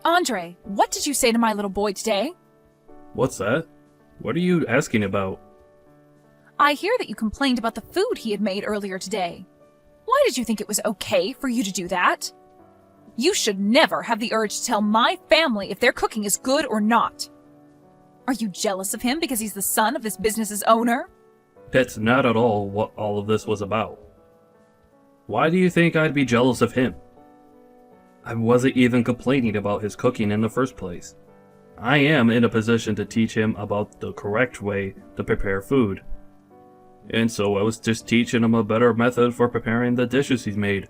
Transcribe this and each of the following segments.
Andre, what did you say to my little boy today? What's that? What are you asking about? I hear that you complained about the food he had made earlier today. Why did you think it was okay for you to do that? You should never have the urge to tell my family if their cooking is good or not. Are you jealous of him because he's the son of this business's owner? That's not at all what all of this was about. Why do you think I'd be jealous of him? I wasn't even complaining about his cooking in the first place. I am in a position to teach him about the correct way to prepare food. And so I was just teaching him a better method for preparing the dishes he's made.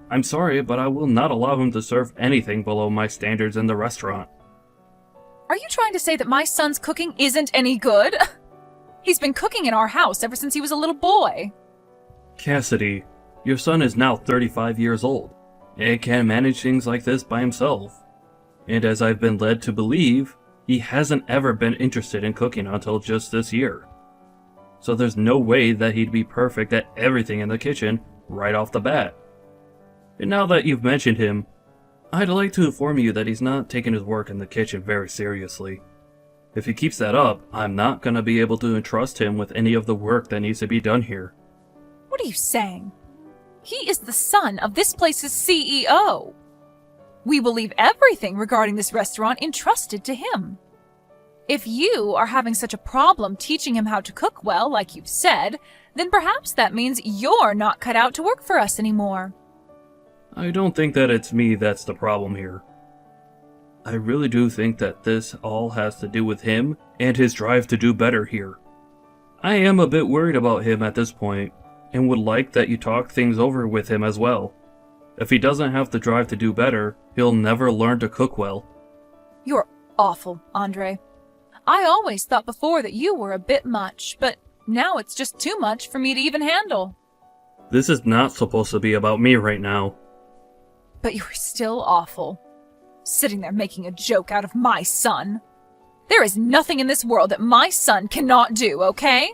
I'm sorry, but I will not allow him to serve anything below my standards in the restaurant. Are you trying to say that my son's cooking isn't any good? He's been cooking in our house ever since he was a little boy. Cassidy, your son is now 35 years old, and can manage things like this by himself. And as I've been led to believe, he hasn't ever been interested in cooking until just this year. So there's no way that he'd be perfect at everything in the kitchen right off the bat. And now that you've mentioned him, I'd like to inform you that he's not taking his work in the kitchen very seriously. If he keeps that up, I'm not going to be able to entrust him with any of the work that needs to be done here. What are you saying? He is the son of this place's CEO. We will leave everything regarding this restaurant entrusted to him. If you are having such a problem teaching him how to cook well, like you've said, then perhaps that means you're not cut out to work for us anymore. I don't think that it's me that's the problem here. I really do think that this all has to do with him and his drive to do better here. I am a bit worried about him at this point, and would like that you talk things over with him as well. If he doesn't have the drive to do better, he'll never learn to cook well. You're awful, Andre. I always thought before that you were a bit much, but now it's just too much for me to even handle. This is not supposed to be about me right now. But you're still awful. Sitting there making a joke out of my son. There is nothing in this world that my son cannot do, okay?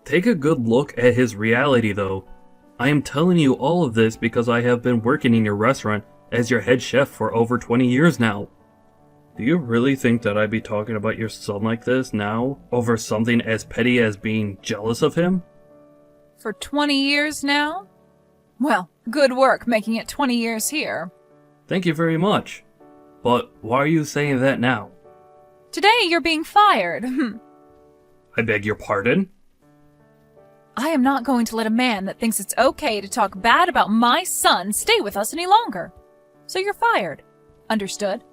Take a good look at his reality, though. I am telling you all of this because I have been working in your restaurant as your head chef for over 20 years now. Do you really think that I'd be talking about your son like this now, over something as petty as being jealous of him? For 20 years now? Well, good work making it 20 years here. Thank you very much. But why are you saying that now? Today you're being fired. I beg your pardon? I am not going to let a man that thinks it's okay to talk bad about my son stay with us any longer. So you're fired. Understood?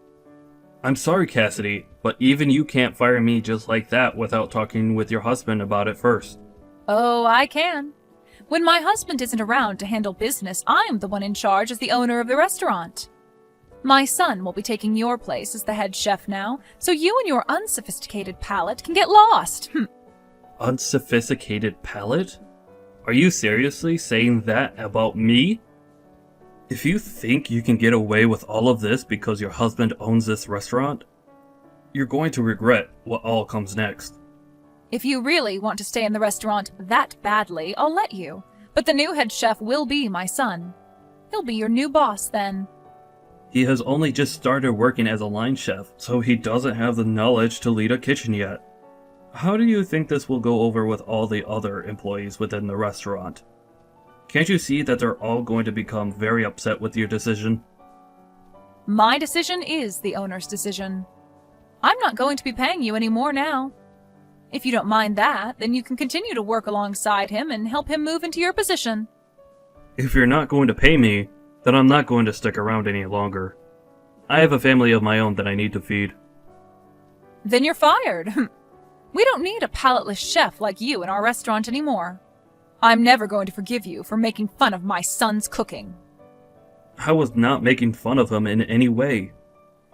I'm sorry, Cassidy, but even you can't fire me just like that without talking with your husband about it first. Oh, I can. When my husband isn't around to handle business, I'm the one in charge as the owner of the restaurant. My son will be taking your place as the head chef now, so you and your unsophisticated palate can get lost. Unsophisticated palate? Are you seriously saying that about me? If you think you can get away with all of this because your husband owns this restaurant, you're going to regret what all comes next. If you really want to stay in the restaurant that badly, I'll let you. But the new head chef will be my son. He'll be your new boss then. He has only just started working as a line chef, so he doesn't have the knowledge to lead a kitchen yet. How do you think this will go over with all the other employees within the restaurant? Can't you see that they're all going to become very upset with your decision? My decision is the owner's decision. I'm not going to be paying you any more now. If you don't mind that, then you can continue to work alongside him and help him move into your position. If you're not going to pay me, then I'm not going to stick around any longer. I have a family of my own that I need to feed. Then you're fired. We don't need a palateless chef like you in our restaurant anymore. I'm never going to forgive you for making fun of my son's cooking. I was not making fun of him in any way.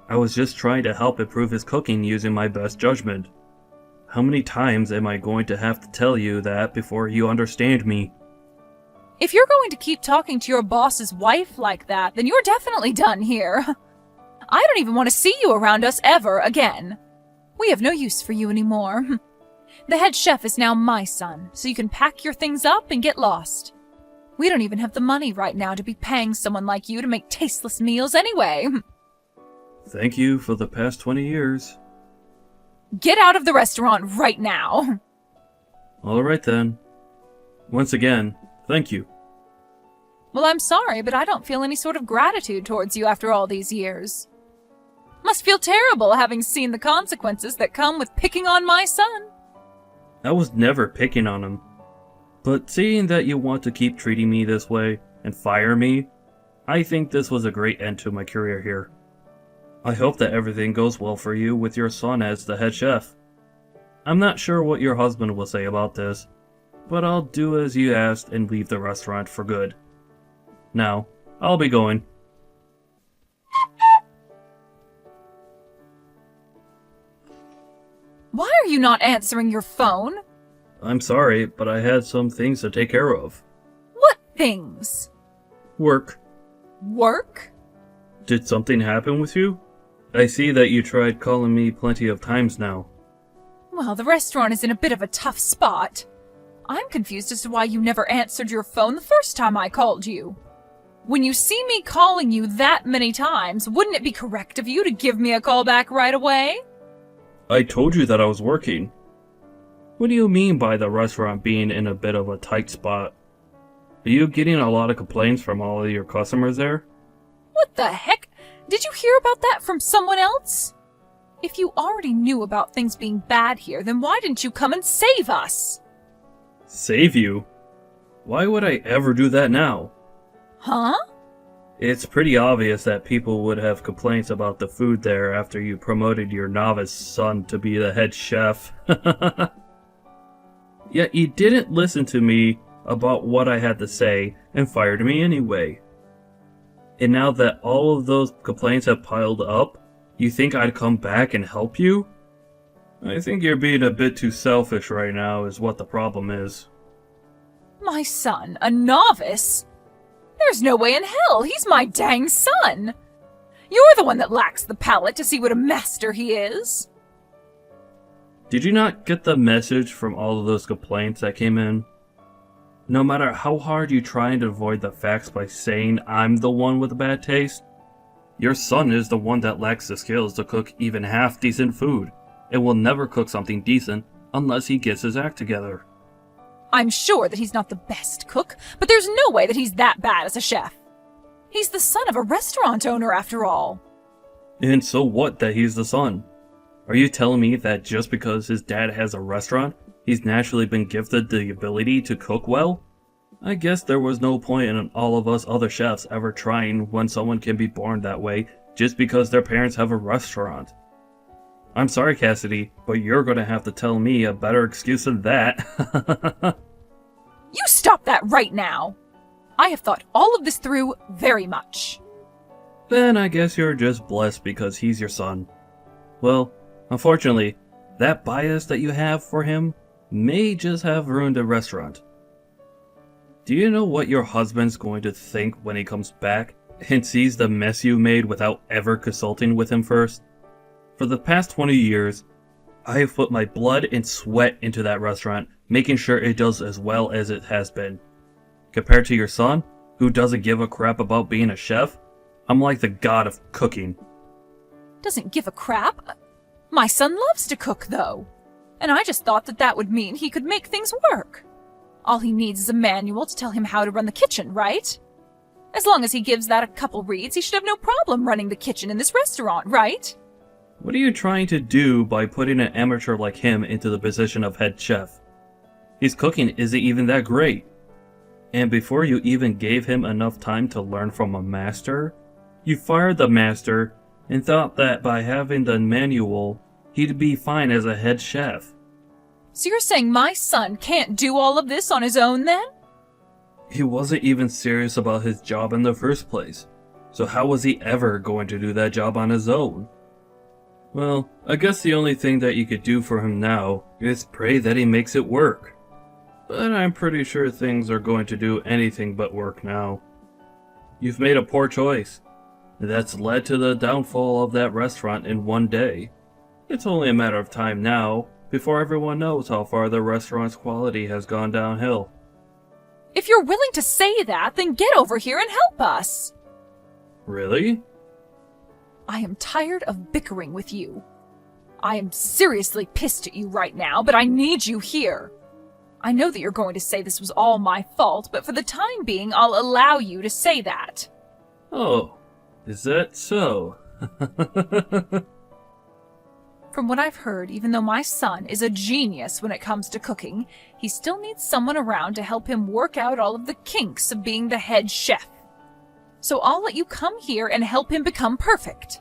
I was just trying to help improve his cooking using my best judgment. How many times am I going to have to tell you that before you understand me? If you're going to keep talking to your boss's wife like that, then you're definitely done here. I don't even want to see you around us ever again. We have no use for you anymore. The head chef is now my son, so you can pack your things up and get lost. We don't even have the money right now to be paying someone like you to make tasteless meals anyway. Thank you for the past 20 years. Get out of the restaurant right now. Alright then. Once again, thank you. Well, I'm sorry, but I don't feel any sort of gratitude towards you after all these years. Must feel terrible having seen the consequences that come with picking on my son. I was never picking on him. But seeing that you want to keep treating me this way and fire me, I think this was a great end to my career here. I hope that everything goes well for you with your son as the head chef. I'm not sure what your husband will say about this, but I'll do as you asked and leave the restaurant for good. Now, I'll be going. Why are you not answering your phone? I'm sorry, but I had some things to take care of. What things? Work. Work? Did something happen with you? I see that you tried calling me plenty of times now. Well, the restaurant is in a bit of a tough spot. I'm confused as to why you never answered your phone the first time I called you. When you see me calling you that many times, wouldn't it be correct of you to give me a call back right away? I told you that I was working. What do you mean by the restaurant being in a bit of a tight spot? Are you getting a lot of complaints from all of your customers there? What the heck? Did you hear about that from someone else? If you already knew about things being bad here, then why didn't you come and save us? Save you? Why would I ever do that now? Huh? It's pretty obvious that people would have complaints about the food there after you promoted your novice son to be the head chef. Yet you didn't listen to me about what I had to say and fired me anyway. And now that all of those complaints have piled up, you think I'd come back and help you? I think you're being a bit too selfish right now is what the problem is. My son, a novice? There's no way in hell, he's my dang son! You're the one that lacks the palate to see what a master he is. Did you not get the message from all of those complaints that came in? No matter how hard you try and avoid the facts by saying I'm the one with a bad taste, your son is the one that lacks the skills to cook even half decent food, and will never cook something decent unless he gets his act together. I'm sure that he's not the best cook, but there's no way that he's that bad as a chef. He's the son of a restaurant owner after all. And so what that he's the son? Are you telling me that just because his dad has a restaurant, he's naturally been gifted the ability to cook well? I guess there was no point in all of us other chefs ever trying when someone can be born that way just because their parents have a restaurant. I'm sorry, Cassidy, but you're gonna have to tell me a better excuse than that. You stop that right now! I have thought all of this through very much. Then I guess you're just blessed because he's your son. Well, unfortunately, that bias that you have for him may just have ruined the restaurant. Do you know what your husband's going to think when he comes back and sees the mess you made without ever consulting with him first? For the past 20 years, I have put my blood and sweat into that restaurant, making sure it does as well as it has been. Compared to your son, who doesn't give a crap about being a chef, I'm like the god of cooking. Doesn't give a crap? My son loves to cook, though. And I just thought that that would mean he could make things work. All he needs is a manual to tell him how to run the kitchen, right? As long as he gives that a couple reads, he should have no problem running the kitchen in this restaurant, right? What are you trying to do by putting an amateur like him into the position of head chef? His cooking isn't even that great. And before you even gave him enough time to learn from a master, you fired the master and thought that by having the manual, he'd be fine as a head chef. So you're saying my son can't do all of this on his own then? He wasn't even serious about his job in the first place, so how was he ever going to do that job on his own? Well, I guess the only thing that you could do for him now is pray that he makes it work. But I'm pretty sure things are going to do anything but work now. You've made a poor choice. That's led to the downfall of that restaurant in one day. It's only a matter of time now before everyone knows how far the restaurant's quality has gone downhill. If you're willing to say that, then get over here and help us. Really? I am tired of bickering with you. I am seriously pissed at you right now, but I need you here. I know that you're going to say this was all my fault, but for the time being, I'll allow you to say that. Oh, is that so? From what I've heard, even though my son is a genius when it comes to cooking, he still needs someone around to help him work out all of the kinks of being the head chef. So I'll let you come here and help him become perfect.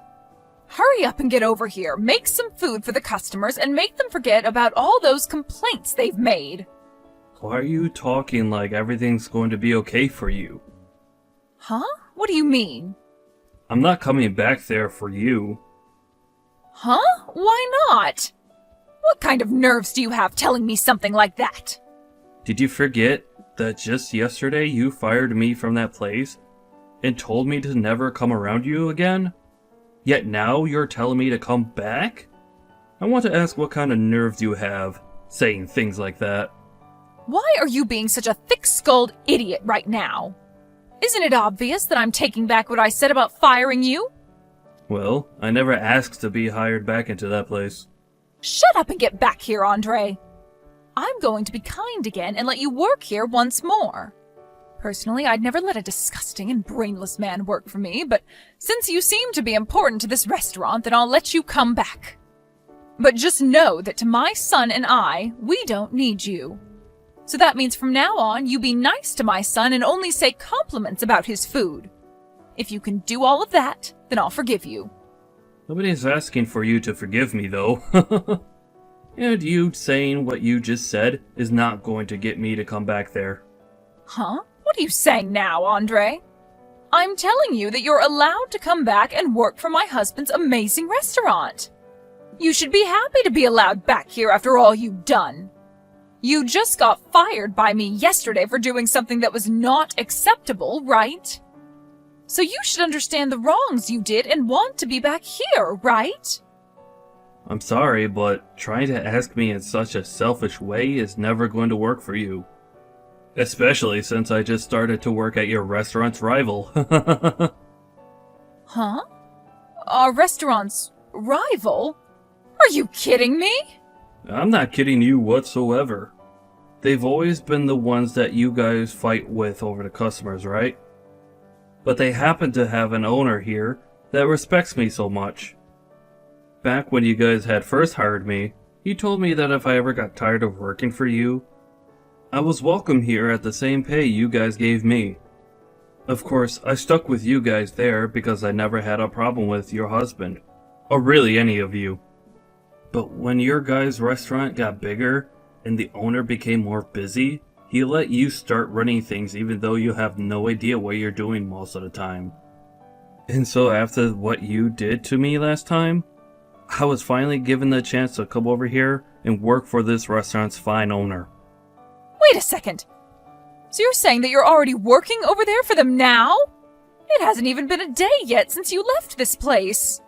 Hurry up and get over here, make some food for the customers, and make them forget about all those complaints they've made. Why are you talking like everything's going to be okay for you? Huh? What do you mean? I'm not coming back there for you. Huh? Why not? What kind of nerves do you have telling me something like that? Did you forget that just yesterday you fired me from that place and told me to never come around you again? Yet now you're telling me to come back? I want to ask what kind of nerves you have saying things like that. Why are you being such a thick-skulled idiot right now? Isn't it obvious that I'm taking back what I said about firing you? Well, I never asked to be hired back into that place. Shut up and get back here, Andre. I'm going to be kind again and let you work here once more. Personally, I'd never let a disgusting and brainless man work for me, but since you seem to be important to this restaurant, then I'll let you come back. But just know that to my son and I, we don't need you. So that means from now on, you be nice to my son and only say compliments about his food. If you can do all of that, then I'll forgive you. Nobody's asking for you to forgive me, though. And you saying what you just said is not going to get me to come back there. Huh? What are you saying now, Andre? I'm telling you that you're allowed to come back and work for my husband's amazing restaurant. You should be happy to be allowed back here after all you've done. You just got fired by me yesterday for doing something that was not acceptable, right? So you should understand the wrongs you did and want to be back here, right? I'm sorry, but trying to ask me in such a selfish way is never going to work for you. Especially since I just started to work at your restaurant's rival. Huh? Our restaurant's rival? Are you kidding me? I'm not kidding you whatsoever. They've always been the ones that you guys fight with over the customers, right? But they happen to have an owner here that respects me so much. Back when you guys had first hired me, he told me that if I ever got tired of working for you, I was welcome here at the same pay you guys gave me. Of course, I stuck with you guys there because I never had a problem with your husband, or really any of you. But when your guys' restaurant got bigger and the owner became more busy, he let you start running things even though you have no idea what you're doing most of the time. And so after what you did to me last time, I was finally given the chance to come over here and work for this restaurant's fine owner. Wait a second. So you're saying that you're already working over there for them now? It hasn't even been a day yet since you left this place.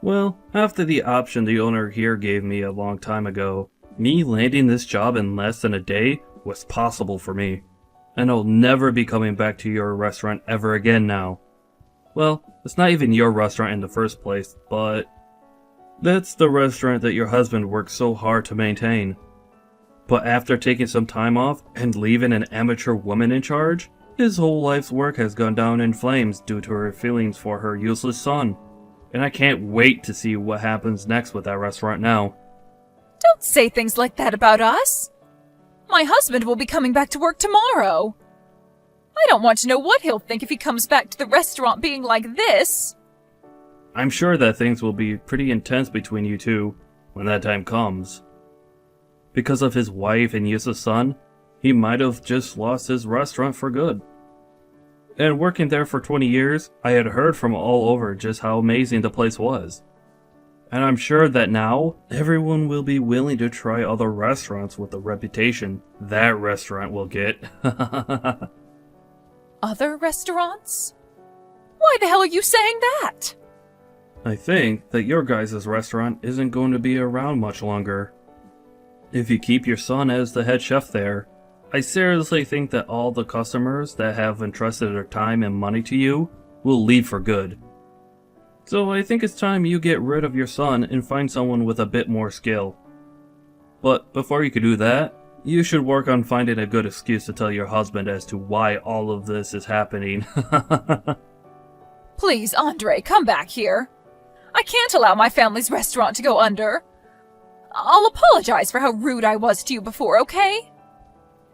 Well, after the option the owner here gave me a long time ago, me landing this job in less than a day was possible for me. And I'll never be coming back to your restaurant ever again now. Well, it's not even your restaurant in the first place, but that's the restaurant that your husband worked so hard to maintain. But after taking some time off and leaving an amateur woman in charge, his whole life's work has gone down in flames due to her feelings for her useless son. And I can't wait to see what happens next with that restaurant now. Don't say things like that about us. My husband will be coming back to work tomorrow. I don't want to know what he'll think if he comes back to the restaurant being like this. I'm sure that things will be pretty intense between you two when that time comes. Because of his wife and useless son, he might have just lost his restaurant for good. And working there for 20 years, I had heard from all over just how amazing the place was. And I'm sure that now, everyone will be willing to try other restaurants with the reputation that restaurant will get. Other restaurants? Why the hell are you saying that? I think that your guys' restaurant isn't going to be around much longer. If you keep your son as the head chef there, I seriously think that all the customers that have entrusted their time and money to you will leave for good. So I think it's time you get rid of your son and find someone with a bit more skill. But before you could do that, you should work on finding a good excuse to tell your husband as to why all of this is happening. Please, Andre, come back here. I can't allow my family's restaurant to go under. I'll apologize for how rude I was to you before, okay?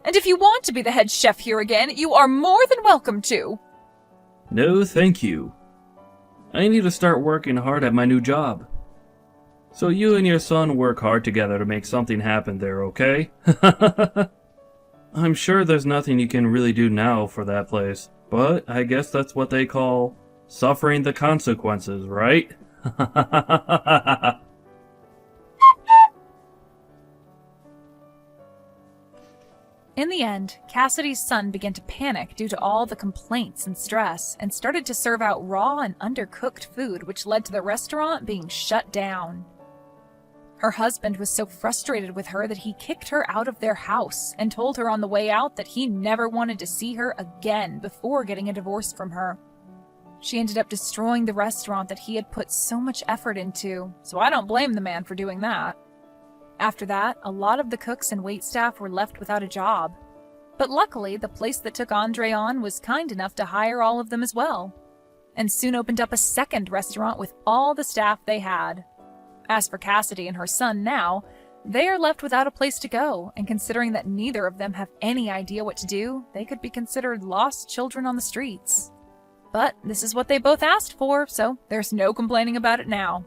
And if you want to be the head chef here again, you are more than welcome to. No, thank you. I need to start working hard at my new job. So you and your son work hard together to make something happen there, okay? I'm sure there's nothing you can really do now for that place, but I guess that's what they call suffering the consequences, right? In the end, Cassidy's son began to panic due to all the complaints and stress, and started to serve out raw and undercooked food, which led to the restaurant being shut down. Her husband was so frustrated with her that he kicked her out of their house and told her on the way out that he never wanted to see her again before getting a divorce from her. She ended up destroying the restaurant that he had put so much effort into, so I don't blame the man for doing that. After that, a lot of the cooks and waitstaff were left without a job. But luckily, the place that took Andre on was kind enough to hire all of them as well, and soon opened up a second restaurant with all the staff they had. As for Cassidy and her son now, they are left without a place to go, and considering that neither of them have any idea what to do, they could be considered lost children on the streets. But this is what they both asked for, so there's no complaining about it now.